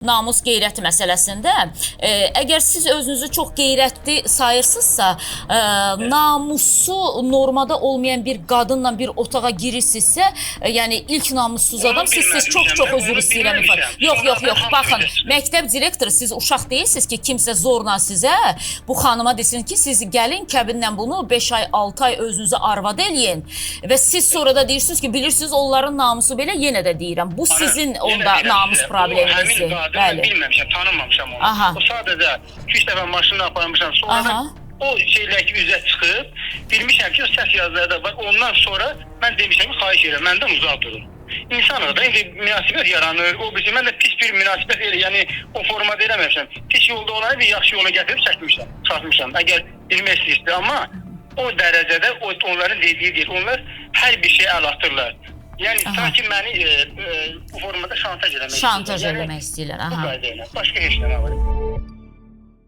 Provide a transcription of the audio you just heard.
namus qeyrət məsələsində, əgər siz özünüzü çox qeyrətli sayırsınızsa, namusu normada olmayan bir qadınla bir otağa girirsinizsə, yəni ilk namussuz adam siz çox üzr istəyirəm. Yox, baxın, məktəb direktoru siz uşaq deyilsiniz ki, kimsə zorla sizə bu xanıma desin ki, siz gəlin kəbinlə bunu 5 ay, 6 ay özünüzü arvad eləyin və siz sonra da deyirsiniz ki, bilirsiniz onların namusu belə, yenə də deyirəm, bu sizin onda namus probleminizdir. Mən bilməmişəm, tanımamışam onu. O sadəcə 2-3 dəfə maşınla aparmışam. Sonra o şeyləki üzə çıxıb, bilmişəm ki, o səs yazıları da var. Ondan sonra mən demişəm ki, xahiş edirəm, məndən uzaq durun. İnsanıq da, indi münasibət yaranır. O bizim, mən də pis bir münasibət elə, yəni o formada eləməmişəm. Pis yolda olanı bir yaxşı yola gətirib çəkmişəm. Əgər bilmək istəyirsə, amma o dərəcədə onların dediyi deyil. Onlar hər bir şey əl atırlar. Yəni, sanki məni bu formada şantaj eləmək istəyirlər. Şantaj eləmək istəyirlər. Bu qayda ilə. Başqa heç nə var.